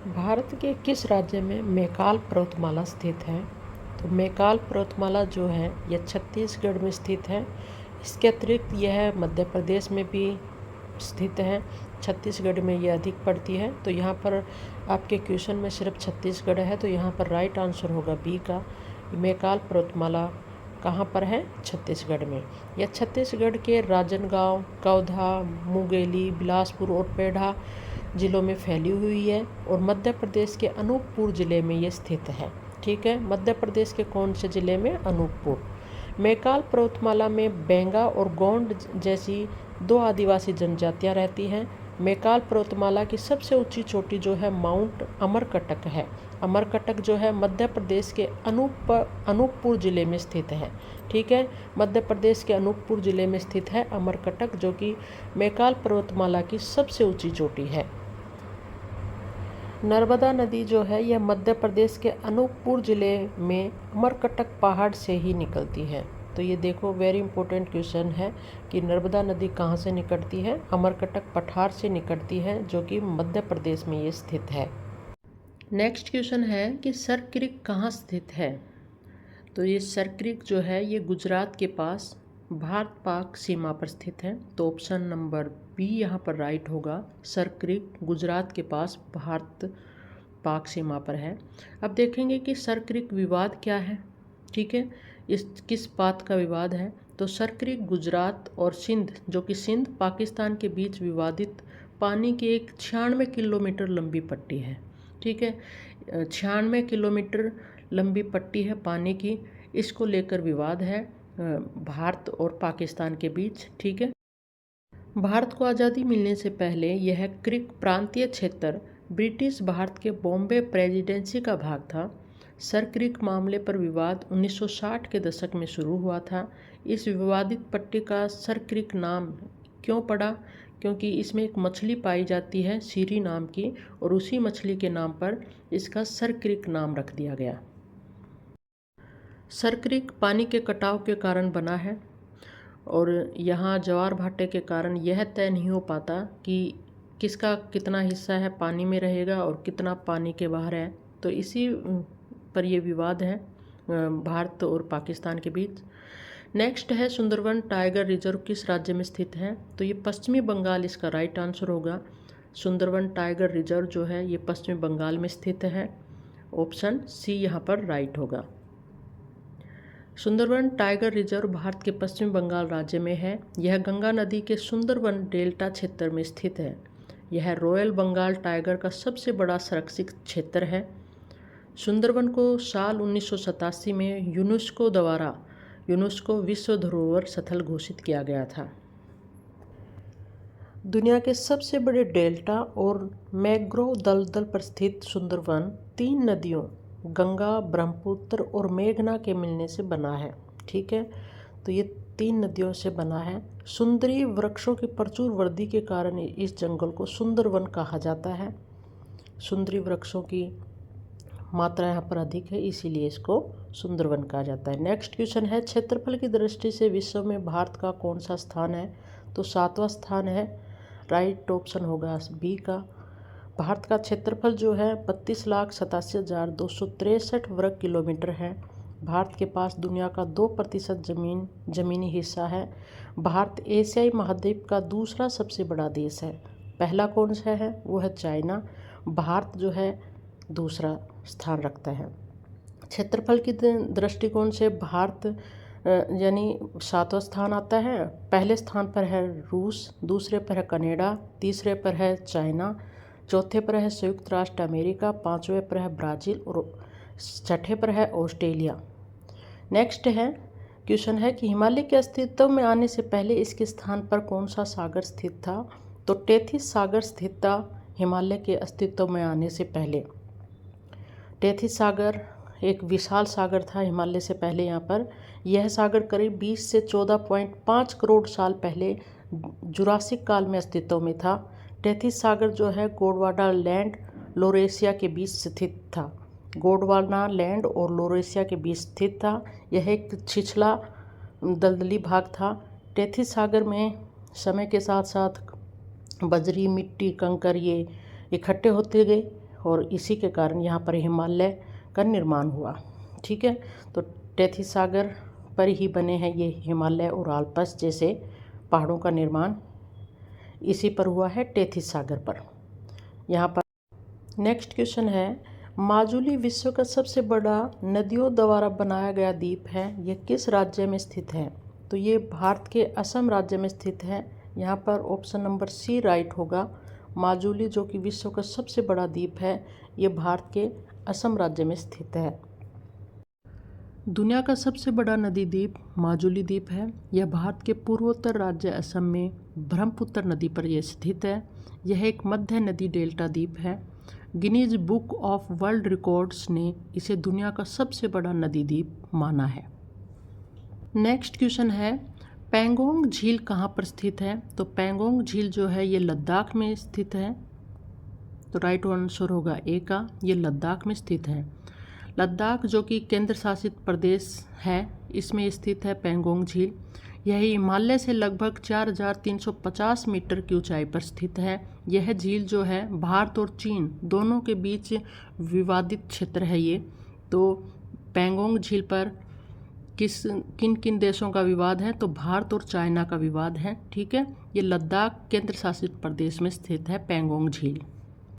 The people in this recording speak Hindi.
भारत के किस राज्य में मैकाल पर्वतमाला स्थित है? तो मैकाल पर्वतमाला जो है यह छत्तीसगढ़ में स्थित है। इसके अतिरिक्त यह मध्य प्रदेश में भी स्थित है। छत्तीसगढ़ में यह अधिक पड़ती है। तो यहाँ पर आपके क्वेश्चन में सिर्फ छत्तीसगढ़ है, तो यहाँ पर राइट आंसर होगा बी का। मैकाल पर्वतमाला कहाँ पर है? छत्तीसगढ़ में। यह छत्तीसगढ़ के राजनांदगांव, कवर्धा, मुंगेली, बिलासपुर और पेढ़ा जिलों में फैली हुई है और मध्य प्रदेश के अनूपपुर ज़िले में ये स्थित है। ठीक है, मध्य प्रदेश के कौन से ज़िले में? अनूपपुर। मैकाल पर्वतमाला में बेंगा और गोंड जैसी दो आदिवासी जनजातियां रहती हैं। मैकाल पर्वतमाला की सबसे ऊंची चोटी जो है माउंट अमरकटक है। अमरकटक जो है मध्य प्रदेश के अनूपपुर ज़िले में स्थित है। ठीक है, मध्य प्रदेश के अनूपपुर ज़िले में स्थित है अमरकटक, जो कि मैकाल पर्वतमाला की सबसे ऊंची चोटी है। नर्मदा नदी जो है यह मध्य प्रदेश के अनूपपुर ज़िले में अमरकटक पहाड़ से ही निकलती है। तो ये देखो, वेरी इंपॉर्टेंट क्वेश्चन है कि नर्मदा नदी कहाँ से निकलती है? अमरकटक पठार से निकलती है, जो कि मध्य प्रदेश में ये स्थित है। नेक्स्ट क्वेश्चन है कि सर क्रीक कहाँ स्थित है? तो ये सर क्रीक जो है ये गुजरात के पास भारत पाक सीमा पर स्थित है। तो ऑप्शन नंबर बी यहाँ पर राइट होगा। सर क्रीक गुजरात के पास भारत पाक सीमा पर है। अब देखेंगे कि सर क्रीक विवाद क्या है। ठीक है, इस किस बात का विवाद है? तो सर क्रीक गुजरात और सिंध, जो कि सिंध पाकिस्तान के बीच विवादित पानी की एक 96 किलोमीटर लंबी पट्टी है। ठीक है, 96 किलोमीटर लंबी पट्टी है पानी की। इसको लेकर विवाद है भारत और पाकिस्तान के बीच। ठीक है, भारत को आज़ादी मिलने से पहले यह क्रीक प्रांतीय क्षेत्र ब्रिटिश भारत के बॉम्बे प्रेसिडेंसी का भाग था। सर क्रीक मामले पर विवाद 1960 के दशक में शुरू हुआ था। इस विवादित पट्टी का सर क्रीक नाम क्यों पड़ा? क्योंकि इसमें एक मछली पाई जाती है सीरी नाम की, और उसी मछली के नाम पर इसका सर क्रीक नाम रख दिया गया। सर क्रीक पानी के कटाव के कारण बना है और यहाँ ज्वार भाटे के कारण यह तय नहीं हो पाता कि किसका कितना हिस्सा है पानी में रहेगा और कितना पानी के बाहर है। तो इसी पर यह विवाद है भारत और पाकिस्तान के बीच। नेक्स्ट है सुंदरवन टाइगर रिजर्व किस राज्य में स्थित है? तो ये पश्चिमी बंगाल इसका राइट आंसर होगा। सुंदरवन टाइगर रिजर्व जो है ये पश्चिमी बंगाल में स्थित है। ऑप्शन सी यहाँ पर राइट होगा। सुंदरवन टाइगर रिजर्व भारत के पश्चिम बंगाल राज्य में है। यह गंगा नदी के सुंदरवन डेल्टा क्षेत्र में स्थित है। यह रॉयल बंगाल टाइगर का सबसे बड़ा संरक्षित क्षेत्र है। सुंदरवन को साल 1987 में यूनेस्को द्वारा विश्व धरोहर स्थल घोषित किया गया था। दुनिया के सबसे बड़े डेल्टा और मैंग्रोव दलदल पर स्थित सुंदरवन 3 नदियों गंगा, ब्रह्मपुत्र और मेघना के मिलने से बना है। ठीक है, तो ये 3 नदियों से बना है। सुंदरी वृक्षों की प्रचुर वृद्धि के कारण इस जंगल को सुंदरवन कहा जाता है। सुंदरी वृक्षों की मात्रा यहाँ पर अधिक है, इसीलिए इसको सुंदरवन कहा जाता है। नेक्स्ट क्वेश्चन है क्षेत्रफल की दृष्टि से विश्व में भारत का कौन सा स्थान है? तो 7वां स्थान है। राइट ऑप्शन होगा बी का। भारत का क्षेत्रफल जो है 32,87,263 वर्ग किलोमीटर है। भारत के पास दुनिया का 2% जमीनी हिस्सा है। भारत एशियाई महाद्वीप का दूसरा सबसे बड़ा देश है। पहला कौन सा है? वो है चाइना। भारत जो है दूसरा स्थान रखता है। क्षेत्रफल की दृष्टिकोण से भारत यानी 7वां स्थान आता है। पहले स्थान पर है रूस, दूसरे पर है कनाडा, तीसरे पर है चाइना, चौथे पर है संयुक्त राष्ट्र अमेरिका, 5वें पर है ब्राज़ील और 6ठे पर है ऑस्ट्रेलिया। नेक्स्ट है क्वेश्चन है कि हिमालय के अस्तित्व में आने से पहले इसके स्थान पर कौन सा सागर स्थित था? तो टेथिस सागर स्थित था हिमालय के अस्तित्व में आने से पहले। टेथिस सागर एक विशाल सागर था हिमालय से पहले। यहाँ पर यह सागर करीब 20 से 14.5 करोड़ साल पहले जुरासिक काल में अस्तित्व में था। टेथिस सागर जो है गोंडवाना लैंड लोरेशिया के बीच स्थित था। गोंडवाना लैंड और लोरेशिया के बीच स्थित था। यह एक छिछला दलदली भाग था। टेथिस सागर में समय के साथ साथ बजरी, मिट्टी, कंकर ये इकट्ठे होते गए और इसी के कारण यहाँ पर हिमालय का निर्माण हुआ। ठीक है, तो टेथी सागर पर ही बने हैं ये हिमालय और आल्प्स जैसे पहाड़ों का निर्माण इसी पर हुआ है, टेथी सागर पर। यहाँ पर नेक्स्ट क्वेश्चन है, माजुली विश्व का सबसे बड़ा नदियों द्वारा बनाया गया द्वीप है, यह किस राज्य में स्थित है? तो ये भारत के असम राज्य में स्थित है। यहाँ पर ऑप्शन नंबर सी राइट होगा। माजुली जो कि विश्व का सबसे बड़ा द्वीप है, ये भारत के असम राज्य में स्थित है। दुनिया का सबसे बड़ा नदी द्वीप माजुली द्वीप है। यह भारत के पूर्वोत्तर राज्य असम में ब्रह्मपुत्र नदी पर यह स्थित है। यह एक मध्य नदी डेल्टा द्वीप है। Guinness book of world records ने इसे दुनिया का सबसे बड़ा नदी द्वीप माना है। नेक्स्ट क्वेश्चन है, पैंगोंग झील कहाँ पर स्थित है? तो पैंगोंग झील जो है ये लद्दाख में स्थित है। तो राइट आंसर होगा ए का, ये लद्दाख में स्थित है। लद्दाख जो कि केंद्र शासित प्रदेश है, इसमें स्थित है पैंगोंग झील। यह हिमालय से लगभग 4350 मीटर की ऊंचाई पर स्थित है। यह झील जो है भारत और चीन दोनों के बीच विवादित क्षेत्र है ये। तो पैंगोंग झील पर किन किन देशों का विवाद है? तो भारत और चाइना का विवाद है। ठीक है, ये लद्दाख केंद्र शासित प्रदेश में स्थित है पैंगोंग झील।